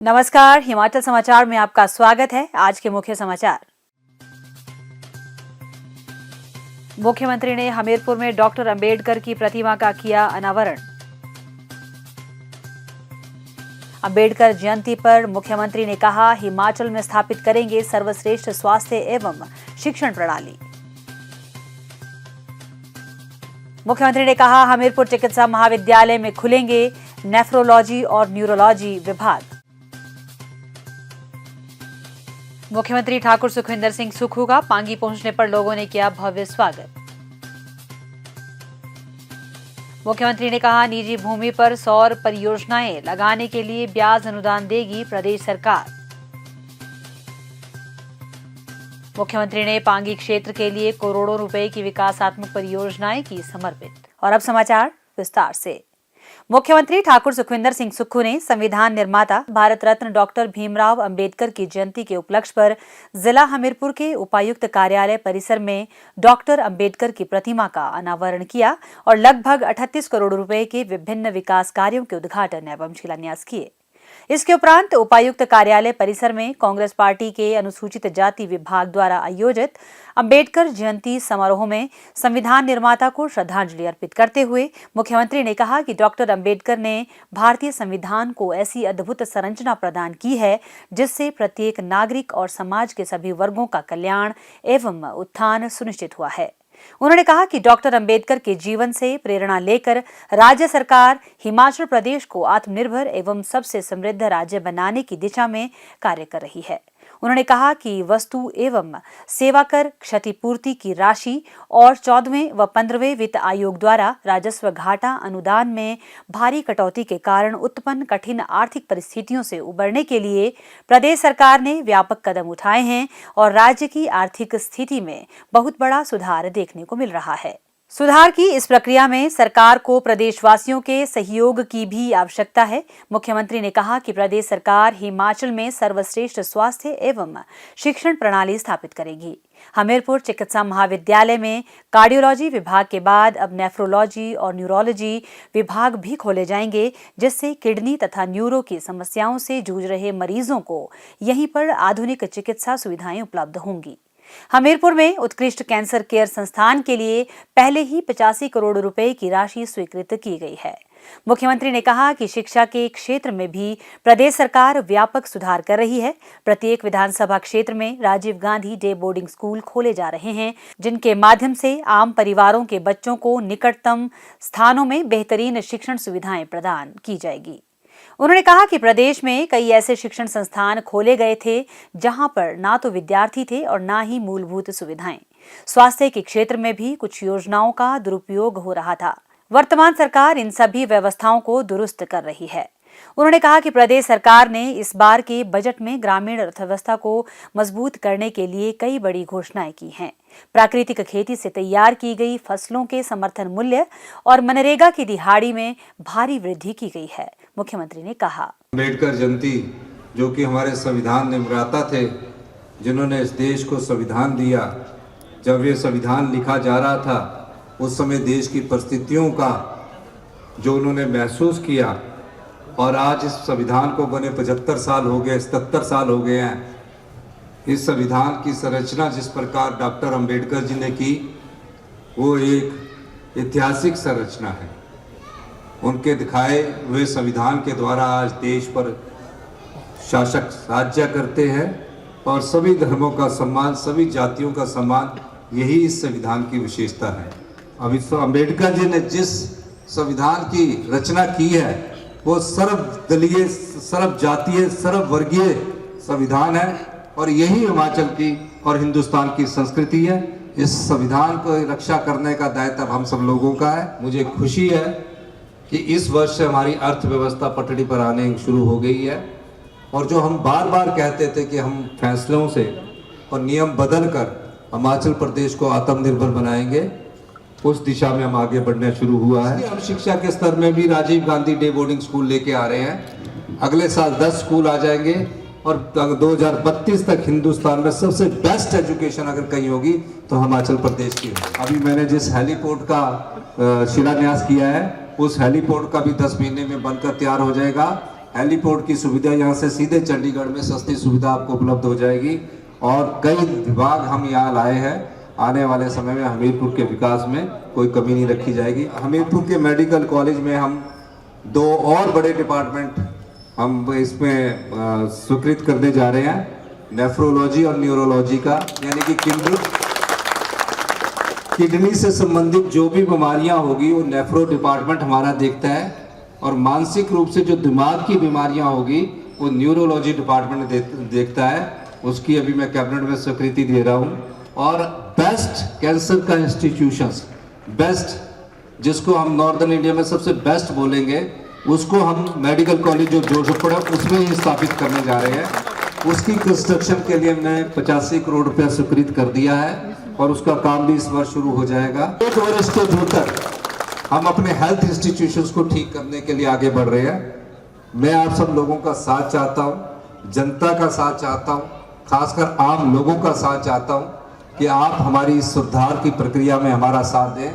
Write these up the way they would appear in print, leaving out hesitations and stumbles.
नमस्कार, हिमाचल समाचार में आपका स्वागत है। आज के मुख्य समाचार। मुख्यमंत्री ने हमीरपुर में डॉक्टर अंबेडकर की प्रतिमा का किया अनावरण। अंबेडकर जयंती पर मुख्यमंत्री ने कहा, हिमाचल में स्थापित करेंगे सर्वश्रेष्ठ स्वास्थ्य एवं शिक्षण प्रणाली। मुख्यमंत्री ने कहा, हमीरपुर चिकित्सा महाविद्यालय में खुलेंगे नेफ्रोलॉजी और न्यूरोलॉजी विभाग। मुख्यमंत्री ठाकुर सुखविंदर सिंह सुक्खू का पांगी पहुंचने पर लोगों ने किया भव्य स्वागत। मुख्यमंत्री ने कहा, निजी भूमि पर सौर परियोजनाएं लगाने के लिए ब्याज अनुदान देगी प्रदेश सरकार। मुख्यमंत्री ने पांगी क्षेत्र के लिए करोड़ों रुपए की विकासात्मक परियोजनाएं की समर्पित। और अब समाचार विस्तार से। मुख्यमंत्री ठाकुर सुखविंदर सिंह सुक्खू ने संविधान निर्माता भारत रत्न डॉक्टर भीमराव अंबेडकर की जयंती के उपलक्ष्य पर जिला हमीरपुर के उपायुक्त कार्यालय परिसर में डॉक्टर अंबेडकर की प्रतिमा का अनावरण किया और लगभग 38 करोड़ रुपए के विभिन्न विकास कार्यों के उद्घाटन एवं शिलान्यास किए। इसके उपरांत उपायुक्त कार्यालय परिसर में कांग्रेस पार्टी के अनुसूचित जाति विभाग द्वारा आयोजित अंबेडकर जयंती समारोह में संविधान निर्माता को श्रद्धांजलि अर्पित करते हुए मुख्यमंत्री ने कहा कि डॉक्टर अंबेडकर ने भारतीय संविधान को ऐसी अद्भुत संरचना प्रदान की है जिससे प्रत्येक नागरिक और समाज के सभी वर्गों का कल्याण एवं उत्थान सुनिश्चित हुआ है। उन्होंने कहा कि डॉक्टर अंबेडकर के जीवन से प्रेरणा लेकर राज्य सरकार हिमाचल प्रदेश को आत्मनिर्भर एवं सबसे समृद्ध राज्य बनाने की दिशा में कार्य कर रही है। उन्होंने कहा कि वस्तु एवं सेवा कर क्षतिपूर्ति की राशि और 14वें व 15वें वित्त आयोग द्वारा राजस्व घाटा अनुदान में भारी कटौती के कारण उत्पन्न कठिन आर्थिक परिस्थितियों से उबरने के लिए प्रदेश सरकार ने व्यापक कदम उठाए हैं और राज्य की आर्थिक स्थिति में बहुत बड़ा सुधार देखने को मिल रहा है। सुधार की इस प्रक्रिया में सरकार को प्रदेशवासियों के सहयोग की भी आवश्यकता है। मुख्यमंत्री ने कहा कि प्रदेश सरकार हिमाचल में सर्वश्रेष्ठ स्वास्थ्य एवं शिक्षण प्रणाली स्थापित करेगी। हमीरपुर चिकित्सा महाविद्यालय में कार्डियोलॉजी विभाग के बाद अब नेफ्रोलॉजी और न्यूरोलॉजी विभाग भी खोले जाएंगे, जिससे किडनी तथा न्यूरो की समस्याओं से जूझ रहे मरीजों को यहीं पर आधुनिक चिकित्सा सुविधाएं उपलब्ध होंगी। हमीरपुर में उत्कृष्ट कैंसर केयर संस्थान के लिए पहले ही 85 करोड़ रुपए की राशि स्वीकृत की गई है। मुख्यमंत्री ने कहा कि शिक्षा के क्षेत्र में भी प्रदेश सरकार व्यापक सुधार कर रही है। प्रत्येक विधानसभा क्षेत्र में Rajiv Gandhi day boarding school खोले जा रहे हैं, जिनके माध्यम से आम परिवारों के बच्चों को निकटतम स्थानों में बेहतरीन शिक्षण सुविधाएं प्रदान की जाएगी। उन्होंने कहा कि प्रदेश में कई ऐसे शिक्षण संस्थान खोले गए थे जहां पर ना तो विद्यार्थी थे और ना ही मूलभूत सुविधाएं। स्वास्थ्य के क्षेत्र में भी कुछ योजनाओं का दुरुपयोग हो रहा था। वर्तमान सरकार इन सभी व्यवस्थाओं को दुरुस्त कर रही है। उन्होंने कहा कि प्रदेश सरकार ने इस बार के बजट में ग्रामीण अर्थव्यवस्था को मजबूत करने के लिए कई बड़ी घोषणाएं की हैं। प्राकृतिक खेती से तैयार की गई फसलों के समर्थन मूल्य और मनरेगा की दिहाड़ी में भारी वृद्धि की गई है। मुख्यमंत्री ने कहा, अंबेडकर जयंती जो कि हमारे संविधान निर्माता थे, जिन्होंने इस देश को संविधान दिया, जब ये संविधान लिखा जा रहा था उस समय देश की परिस्थितियों का जो उन्होंने महसूस किया और आज इस संविधान को बने 75 साल हो गए, 77 साल हो गए हैं। इस संविधान की संरचना जिस प्रकार डॉक्टर अंबेडकर जी ने की, वो एक ऐतिहासिक संरचना है। उनके दिखाए हुए संविधान के द्वारा आज देश पर शासक राज्य करते हैं और सभी धर्मों का सम्मान, सभी जातियों का सम्मान, यही इस संविधान की विशेषता है। अब इस अंबेडकर जी ने जिस संविधान की रचना की है वो सर्वदलीय, सर्वजातीय, सर्ववर्गीय संविधान है और यही हिमाचल की और हिंदुस्तान की संस्कृति है। इस संविधान को रक्षा करने का दायित्व हम सब लोगों का है। मुझे खुशी है कि इस वर्ष से हमारी अर्थव्यवस्था पटड़ी पर आने शुरू हो गई है और जो हम बार बार कहते थे कि हम फैसलों से और नियम बदल कर हिमाचल प्रदेश को आत्मनिर्भर बनाएंगे, उस दिशा में हम आगे बढ़ना शुरू हुआ है। हम शिक्षा के स्तर में भी Rajiv Gandhi day boarding school लेके आ रहे हैं। अगले साल 10 स्कूल आ जाएंगे और 2032 तक हिंदुस्तान में सबसे बेस्ट एजुकेशन अगर कहीं होगी तो हिमाचल प्रदेश की है। अभी मैंने जिस हेलीपोर्ट का शिलान्यास किया है, उस हेलीपोर्ट का भी 10 महीने में बनकर तैयार हो जाएगा हेलीपोर्ट की सुविधा, यहाँ से सीधे चंडीगढ़ में सस्ती सुविधा आपको उपलब्ध हो जाएगी। और कई विभाग हम यहाँ लाए हैं, आने वाले समय में हमीरपुर के विकास में कोई कमी नहीं रखी जाएगी। हमीरपुर के मेडिकल कॉलेज में हम 2 और बड़े डिपार्टमेंट हम इसमें स्वीकृत करने जा रहे हैं, नेफ्रोलॉजी और न्यूरोलॉजी का, यानी कि किडनी से संबंधित जो भी बीमारियां होगी वो नेफ्रो डिपार्टमेंट हमारा देखता है, और मानसिक रूप से जो दिमाग की बीमारियां होगी वो न्यूरोलॉजी डिपार्टमेंट देखता है। उसकी अभी मैं कैबिनेट में स्वीकृति दे रहा हूं। और बेस्ट कैंसर का इंस्टीट्यूशंस, बेस्ट जिसको हम नॉर्दर्न इंडिया में सबसे बेस्ट बोलेंगे, उसको हम मेडिकल कॉलेज जो जोधपुर है उसमें ही स्थापित करने जा रहे हैं। उसकी कंस्ट्रक्शन के लिए हमने 85 करोड़ रुपया स्वीकृत कर दिया है और उसका काम भी इस वर्ष शुरू हो जाएगा। 1 वर्ष के भीतर हम अपने हेल्थ इंस्टीट्यूशंस को ठीक करने के लिए आगे बढ़ रहे हैं। मैं आप सब लोगों का साथ चाहता हूं, जनता का साथ चाहता हूं, खासकर आम लोगों का साथ चाहता हूं कि आप हमारी इस सुधार की प्रक्रिया में हमारा साथ दें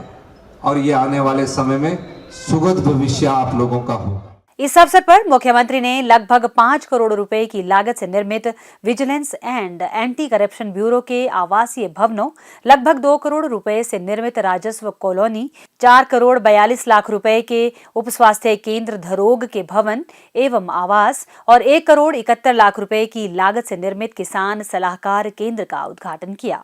और ये आने वाले समय में सुगध भविष्य आप लोगों का होगा। इस अवसर पर मुख्यमंत्री ने लगभग 5 करोड़ रुपए की लागत से निर्मित vigilance and anti corruption bureau के आवासीय भवनों, लगभग 2 करोड़ रुपए से निर्मित राजस्व कॉलोनी, 4 करोड़ 42 लाख रुपए के उप स्वास्थ्य केंद्र धरोग के भवन एवं आवास और 1 करोड़ 71 लाख रुपए की लागत से निर्मित किसान सलाहकार केंद्र का उद्घाटन किया।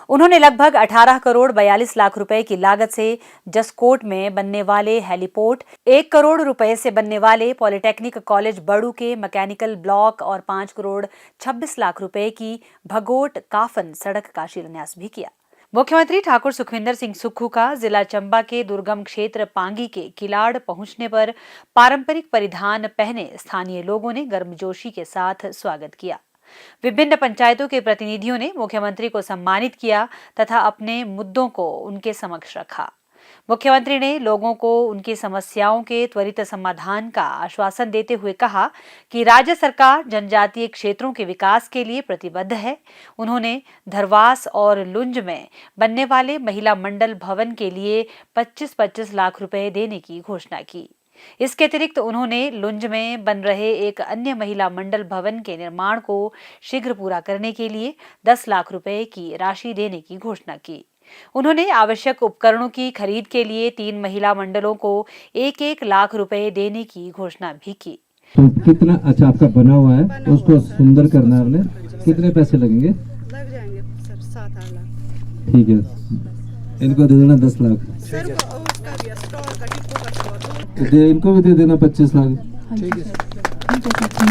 उन्होंने लगभग 18 करोड़ 42 लाख रुपए की लागत से जसकोट में बनने वाले हेलीपोर्ट, 1 करोड़ रुपए से बनने वाले पॉलिटेक्निक कॉलेज बड़ू के मैकेनिकल ब्लॉक और 5 करोड़ 26 लाख रुपए की भगोट काफन सड़क का शिलान्यास भी किया। मुख्यमंत्री ठाकुर सुखविंदर सिंह सुक्खू का जिला चंबा के दुर्गम क्षेत्र पांगी के किलाड़ पहुंचने पर पारंपरिक परिधान पहने स्थानीय लोगों ने गर्मजोशी के साथ स्वागत किया। विभिन्न पंचायतों के प्रतिनिधियों ने मुख्यमंत्री को सम्मानित किया तथा अपने मुद्दों को उनके समक्ष रखा। मुख्यमंत्री ने लोगों को उनकी समस्याओं के त्वरित समाधान का आश्वासन देते हुए कहा कि राज्य सरकार जनजातीय क्षेत्रों के विकास के लिए प्रतिबद्ध है। उन्होंने धरवास और लुंज में बनने वाले महिला मंडल भवन के लिए 25-25 लाख रुपए देने की घोषणा की। इसके अतिरिक्त उन्होंने लुंज में बन रहे एक अन्य महिला मंडल भवन के निर्माण को शीघ्र पूरा करने के लिए 10 लाख रुपए की राशि देने की घोषणा की। उन्होंने आवश्यक उपकरणों की खरीद के लिए 3 महिला मंडलों को 1-1 लाख रुपए देने की घोषणा भी की। तो कितना अच्छा आपका बना हुआ है, उसको सुंदर करना है आपने, कितने पैसे लगेंगे? लग जाएंगे सर 7-8 लाख। ठीक है, इनको दे देना 10 लाख। सर उसका भी स्टॉल का टिप्पो का स्टॉल इनको भी दे देना 25 लाख। ठीक है,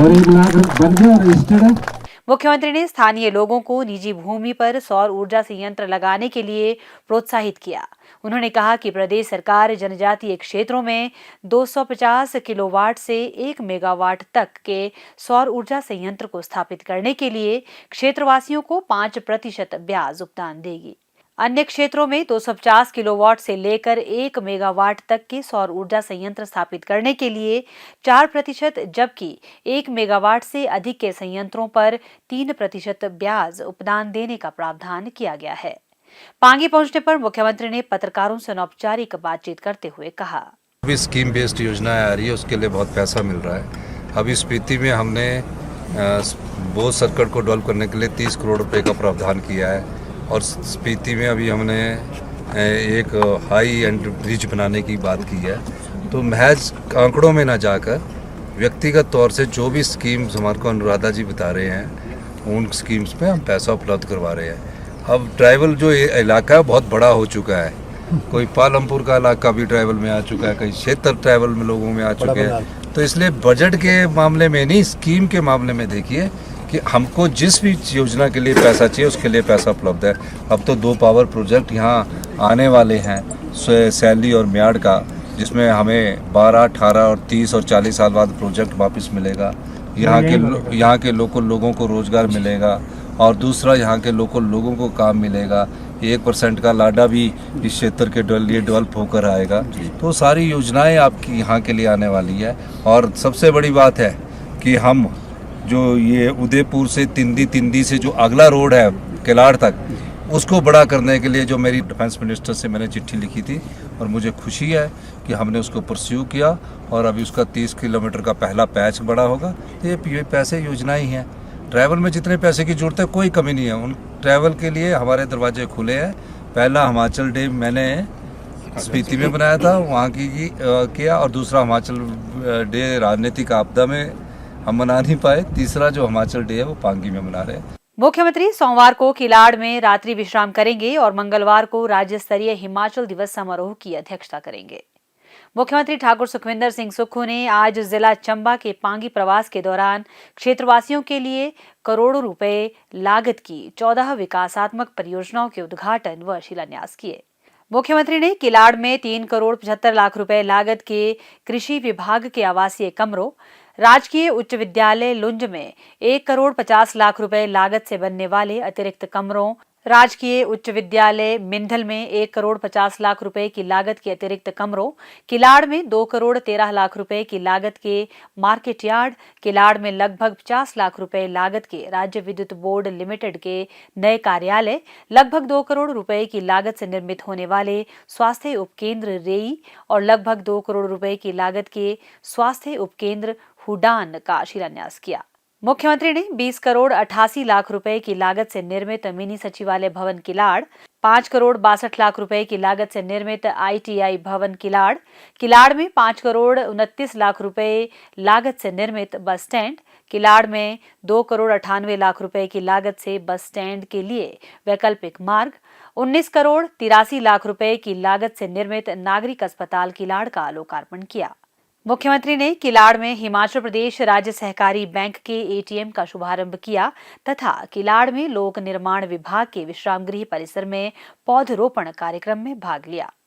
और 1 लाख बन गया रजिस्टर्ड है। मुख्यमंत्री ने स्थानीय लोगों को निजी भूमि पर सौर ऊर्जा संयंत्र लगाने के लिए प्रोत्साहित किया। उन्होंने कहा कि प्रदेश सरकार जनजातीय क्षेत्रों में 250 किलोवाट से 1 मेगावाट तक के सौर ऊर्जा संयंत्र को स्थापित करने के लिए क्षेत्रवासियों को 5% ब्याज भुगतान देगी। अन्य क्षेत्रों में 250 किलोवाट से लेकर 1 मेगावाट तक के सौर ऊर्जा संयंत्र स्थापित करने के लिए 4%, जबकि 1 मेगावाट से अधिक के संयंत्रों पर 3% ब्याज उपदान देने का प्रावधान किया गया है। पांगी पहुंचने पर मुख्यमंत्री ने पत्रकारों से अनौपचारिक बातचीत करते हुए कहा, अभी स्कीम बेस्ड योजना आ रही है, उसके लिए बहुत पैसा मिल रहा है। अभी स्पीति में हमने बोध सर्किट को डेवलप करने के लिए 30 करोड़ रुपए का प्रावधान किया है और स्पीति में अभी हमने एक हाई एंड ब्रिज बनाने की बात की है। तो महज आंकड़ों में ना जाकर व्यक्तिगत तौर से जो भी स्कीम्स हमारे को अनुराधा जी बता रहे हैं उन स्कीम्स में हम पैसा उपलब्ध करवा रहे हैं। अब ट्राइबल जो इलाका है बहुत बड़ा हो चुका है, कोई पालमपुर का इलाका भी ट्राइबल में आ चुका है, कई क्षेत्र ट्राइबल में लोगों में आ चुके हैं। तो इसलिए बजट के मामले में नहीं, स्कीम के मामले में देखिए कि हमको जिस भी योजना के लिए पैसा चाहिए उसके लिए पैसा उपलब्ध है। अब तो 2 पावर प्रोजेक्ट यहाँ आने वाले हैं, सैली और म्याड़ का, जिसमें हमें 12, 18 और 30 और 40 साल बाद प्रोजेक्ट वापस मिलेगा। यहाँ के लोकल लोगों को रोजगार मिलेगा और दूसरा यहाँ के लोकल लोगों को काम मिलेगा। 1% का लाडा भी इस क्षेत्र के लिए डेवलप होकर आएगा। तो सारी योजनाएं आपकी यहाँ के लिए आने वाली है। और सबसे बड़ी बात है कि हम जो ये उदयपुर से तिंदी से जो अगला रोड है किलाड़ तक, उसको बड़ा करने के लिए जो मेरी डिफेंस मिनिस्टर से मैंने चिट्ठी लिखी थी, और मुझे खुशी है कि हमने उसको परस्यू किया और अभी उसका 30 किलोमीटर का पहला पैच बड़ा होगा। तो ये पैसे योजना ही हैं। ट्रैवल में जितने पैसे की जरूरत है कोई कमी नहीं है, उन ट्रैवल के लिए हमारे दरवाजे खुले हैं। पहला हिमाचल डे मैंने स्पीति में बनाया था, वहाँ की किया, और दूसरा हिमाचल डे राजनीतिक आपदा में हम मना नहीं पाए, तीसरा जो हिमाचल डे है वो पांगी में मना रहे हैं। मुख्यमंत्री सोमवार को किलाड़ में रात्रि विश्राम करेंगे और मंगलवार को राज्य स्तरीय हिमाचल दिवस समारोह की अध्यक्षता करेंगे। मुख्यमंत्री ठाकुर सुखविंदर सिंह सुक्खू ने आज जिला चंबा के पांगी प्रवास के दौरान क्षेत्रवासियों के लिए करोड़ों रुपए लागत की 14 विकासात्मक परियोजनाओं के उद्घाटन व शिलान्यास किए। मुख्यमंत्री ने किलाड़ में 3 करोड़ 75 लाख रुपए लागत के कृषि विभाग के आवासीय कमरों, राजकीय उच्च विद्यालय लुंज में 1 करोड़ 50 लाख रुपए लागत से बनने वाले अतिरिक्त कमरों, राजकीय उच्च विद्यालय मिंधल में 1 करोड़ 50 लाख रुपए की लागत के अतिरिक्त कमरों, किलाड़ में 2 करोड़ 13 लाख रुपए की लागत के मार्केट यार्ड, किलाड़ में लगभग 50 लाख रुपए लागत के राज्य विद्युत बोर्ड लिमिटेड के नए कार्यालय, लगभग 2 करोड़ रुपए की लागत से निर्मित होने वाले स्वास्थ्य उपकेंद्र रेई और लगभग 2 करोड़ रुपए की लागत के स्वास्थ्य उपकेंद्र हुडान का शिलान्यास किया। मुख्यमंत्री ने 20 करोड़ 88 लाख रुपए की लागत से निर्मित मिनी सचिवालय भवन किलाड़, 5 करोड़ 62 लाख रुपए की लागत से निर्मित ITI भवन किलाड़, किलाड़ में 5 करोड़ 29 लाख रुपए लागत से निर्मित बस स्टैंड, किलाड़ में 2 करोड़ 98 लाख रुपए की लागत से बस स्टैंड के लिए वैकल्पिक मार्ग, 19 करोड़ 83 लाख रुपए की लागत से निर्मित नागरिक अस्पताल किलाड़ का लोकार्पण किया। मुख्यमंत्री ने किलाड़ में हिमाचल प्रदेश राज्य सहकारी बैंक के ATM का शुभारंभ किया तथा किलाड़ में लोक निर्माण विभाग के विश्राम गृह परिसर में पौधरोपण कार्यक्रम में भाग लिया।